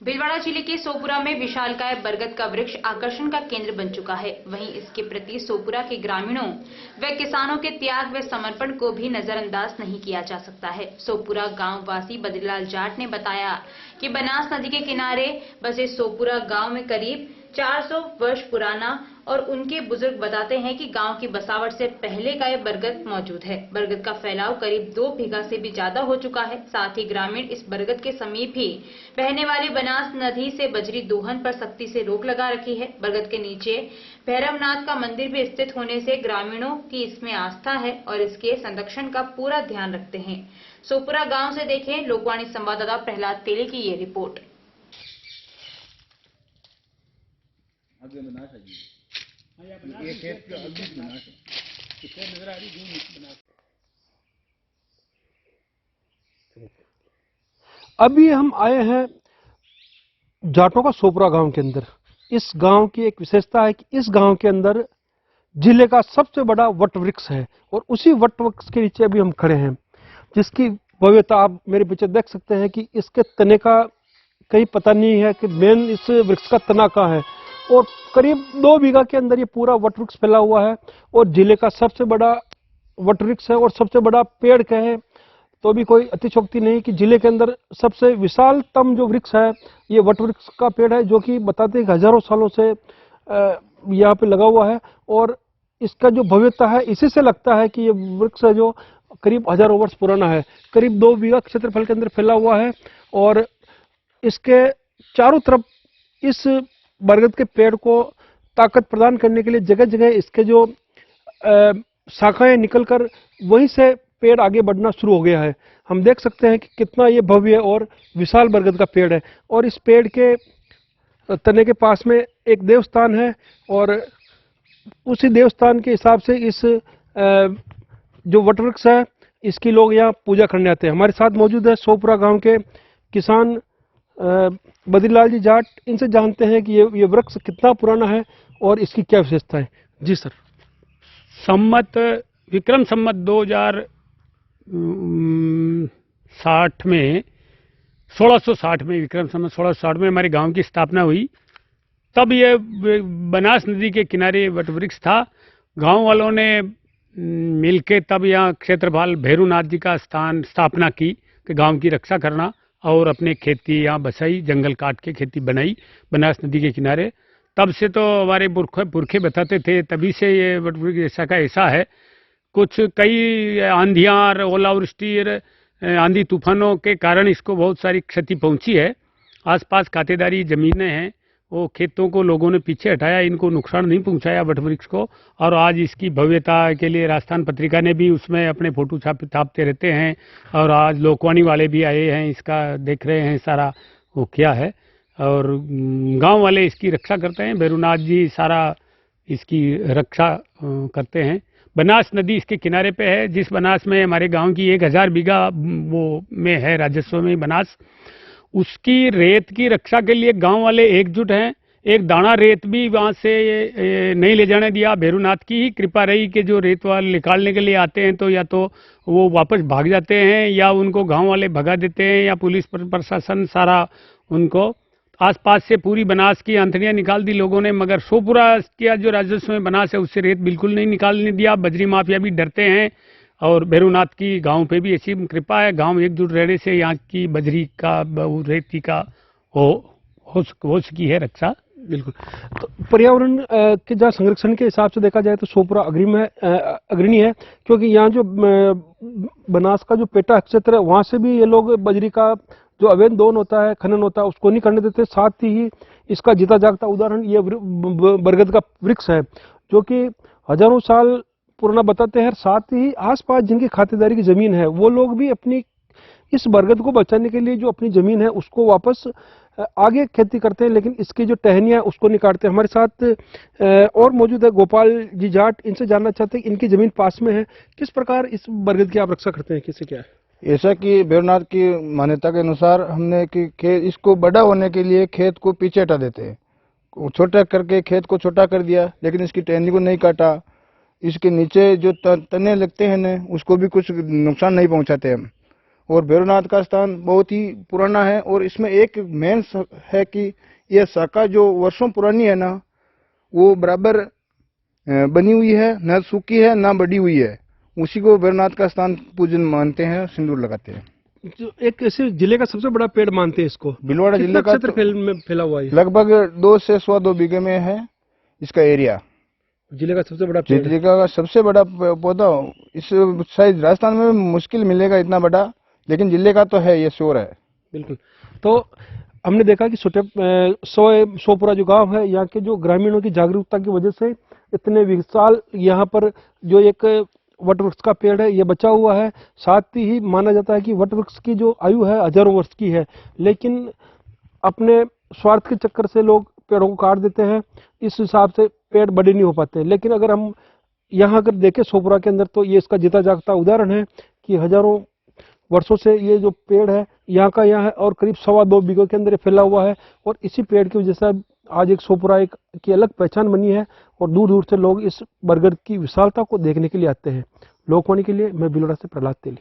भीलवाड़ा जिले के सोपुरा में विशालकाय बरगद का वृक्ष आकर्षण का केंद्र बन चुका है। वहीं इसके प्रति सोपुरा के ग्रामीणों व किसानों के त्याग व समर्पण को भी नजरअंदाज नहीं किया जा सकता है। सोपुरा गांव वासी बद्रीलाल जाट ने बताया कि बनास नदी के किनारे बसे सोपुरा गांव में करीब 400 वर्ष पुराना और उनके बुजुर्ग बताते हैं कि गांव की बसावट से पहले का यह बरगद मौजूद है। बरगद का फैलाव करीब 2 बीघा से भी ज्यादा हो चुका है। साथ ही ग्रामीण इस बरगद के समीप ही बहने वाली बनास नदी से बजरी दोहन पर सख्ती से रोक लगा रखी है। बरगद के नीचे भैरवनाथ का मंदिर भी स्थित होने से ग्रामीणों की इसमें आस्था है और इसके संरक्षण का पूरा ध्यान रखते हैं। सोपुरा गाँव से देखें लोकवाणी संवाददाता प्रहलाद तेली की ये रिपोर्ट। ये खेत बनास है, नजर आ रही बनास। अभी हम आए हैं जाटों का सोपुरा गांव के अंदर। इस गांव की एक विशेषता है कि इस गांव के अंदर जिले का सबसे बड़ा वट वृक्ष है और उसी वट वृक्ष के नीचे अभी हम खड़े हैं, जिसकी भव्यता आप मेरे पीछे देख सकते हैं कि इसके तने का कहीं पता नहीं है कि मेन इस वृक्ष का तना कहाँ है। और करीब 2 बीघा के अंदर ये पूरा वट वृक्ष फैला हुआ है और जिले का सबसे बड़ा वट वृक्ष है और सबसे बड़ा पेड़ कहें तो भी कोई अतिशयोक्ति नहीं कि जिले के अंदर सबसे विशालतम जो वृक्ष है ये वट वृक्ष का पेड़ है, जो कि बताते हैं कि हजारों सालों से यहाँ पे लगा हुआ है। और इसका जो भव्यता है इसी से लगता है कि ये वृक्ष है जो करीब हजारों वर्ष पुराना है। करीब 2 बीघा क्षेत्रफल के अंदर फैला हुआ है और इसके चारों तरफ इस बरगद के पेड़ को ताकत प्रदान करने के लिए जगह जगह इसके जो शाखाएं निकलकर वहीं से पेड़ आगे बढ़ना शुरू हो गया है। हम देख सकते हैं कि कितना ये भव्य और विशाल बरगद का पेड़ है और इस पेड़ के तने के पास में एक देवस्थान है और उसी देवस्थान के हिसाब से इस जो वटवृक्ष है इसकी लोग यहाँ पूजा करने आते हैं। हमारे साथ मौजूद है सोपुरा गांव के किसान बद्रीलाल जी जाट। इनसे जानते हैं कि ये वृक्ष कितना पुराना है और इसकी क्या विशेषता है। जी सर। विक्रम संमत 2060 में 1660 में विक्रम संमत 1660 में हमारे गांव की स्थापना हुई। तब ये बनास नदी के किनारे वटवृक्ष था। गांव वालों ने मिलके तब यहाँ क्षेत्रपाल भैरवनाथ जी का स्थापना की कि गांव की रक्षा करना और अपने खेती यहाँ बसाई, जंगल काट के खेती बनाई बनास नदी के किनारे। तब से तो हमारे पुरखे बताते थे, तभी से ये वटवृक्ष ऐसा का ऐसा है। कुछ कई आंधियाँ, ओलावृष्टि, आंधी तूफानों के कारण इसको बहुत सारी क्षति पहुंची है। आसपास खातेदारी ज़मीनें हैं, वो खेतों को लोगों ने पीछे हटाया, इनको नुकसान नहीं पहुंचाया वटवृक्ष को। और आज इसकी भव्यता के लिए राजस्थान पत्रिका ने भी उसमें अपने फोटो छापते रहते हैं और आज लोकवाणी वाले भी आए हैं, इसका देख रहे हैं सारा वो क्या है। और गांव वाले इसकी रक्षा करते हैं, भैरवनाथ जी सारा इसकी रक्षा करते हैं। बनास नदी इसके किनारे पे है, जिस बनास में हमारे गांव की 1000 बीघा वो में है राजस्व में बनास, उसकी रेत की रक्षा के लिए गांव वाले एकजुट हैं। एक दाना रेत भी वहां से नहीं ले जाने दिया। भैरवनाथ की ही कृपा रही कि जो रेत वाले निकालने के लिए आते हैं तो या तो वो वापस भाग जाते हैं या उनको गांव वाले भगा देते हैं या पुलिस प्रशासन सारा उनको। आसपास से पूरी बनास की आंतड़ियाँ निकाल दी लोगों ने, मगर सोपुरा का जो राजस्व में बनास है उससे रेत बिल्कुल नहीं निकालने दिया। बजरी माफिया भी डरते हैं और भैरवनाथ की गांव पे भी ऐसी कृपा है। गांव एकजुट रहने से यहाँ की बजरी का रेती का हो सकी है रक्षा। बिल्कुल। तो पर्यावरण के जहाँ संरक्षण के हिसाब से देखा जाए तो सोपुरा अग्रणी है, क्योंकि यहाँ जो बनास का जो पेटा क्षेत्र है वहाँ से भी ये लोग बजरी का जो अवैध दोहन होता है, खनन होता है, उसको नहीं करने देते। साथ ही इसका जीता जागता उदाहरण ये बरगद का वृक्ष है जो कि हजारों साल पुराना बताते हैं। साथ ही आसपास जिनकी खातेदारी की जमीन है वो लोग भी अपनी इस बरगद को बचाने के लिए जो अपनी जमीन है उसको वापस आगे खेती करते हैं, लेकिन इसकी जो टहनियाँ उसको नहीं काटते। हमारे साथ और मौजूद है गोपाल जी जाट। इनसे जानना चाहते हैं कि इनकी जमीन पास में है, किस प्रकार इस बरगद की आप रक्षा करते हैं, किससे क्या है? ऐसा कि भैरवनाथ की मान्यता के अनुसार हमने कि इसको बड़ा होने के लिए खेत को पीछे हटा देते हैं। छोटा करके खेत को छोटा कर दिया, लेकिन इसकी टहनी को नहीं काटा। इसके नीचे जो तने लगते हैं न उसको भी कुछ नुकसान नहीं पहुंचाते हम। और भैरवनाथ का स्थान बहुत ही पुराना है। और इसमें एक मेन है कि यह शाखा जो वर्षों पुरानी है ना, वो बराबर बनी हुई है, न सूखी है न बड़ी हुई है। उसी को भैरवनाथ का स्थान पूजन मानते हैं, सिंदूर लगाते हैं। जो एक ऐसे जिले का सबसे बड़ा पेड़ मानते हैं इसको। भीलवाड़ा कितना जिले का क्षेत्र में फैला हुआ है? लगभग 2 से 2.25 बीघे में है इसका एरिया। जिले का सबसे बड़ा पेड़ है। जिले का सबसे बड़ा पौधा इस शायद राजस्थान में मुश्किल मिलेगा इतना बड़ा, लेकिन जिले का तो है, ये श्योर है। बिल्कुल। तो हमने देखा कि सोपुरा जो गांव है, यहाँ के जो ग्रामीणों की जागरूकता की वजह से इतने विशाल यहाँ पर जो एक वट वृक्ष का पेड़ है ये बचा हुआ है। साथ ही माना जाता है कि वट वृक्ष की जो आयु है हजारों वर्ष की है, लेकिन अपने स्वार्थ के चक्कर से लोग पेड़ों को काट देते हैं। इस हिसाब से पेड़ बड़े नहीं हो पाते। लेकिन अगर हम यहाँ अगर देखें सोपुरा के अंदर, तो ये इसका जीता जागता उदाहरण है कि हजारों वर्षों से ये जो पेड़ है यहाँ का यहाँ है और करीब 2.25 बीघे के अंदर फैला हुआ है। और इसी पेड़ की वजह से आज एक सोपुरा एक की अलग पहचान बनी है और दूर दूर से लोग इस बरगद की विशालता को देखने के लिए आते हैं। लोकवाणी के लिए मैं भीलवाड़ा से प्रहलाद तेली।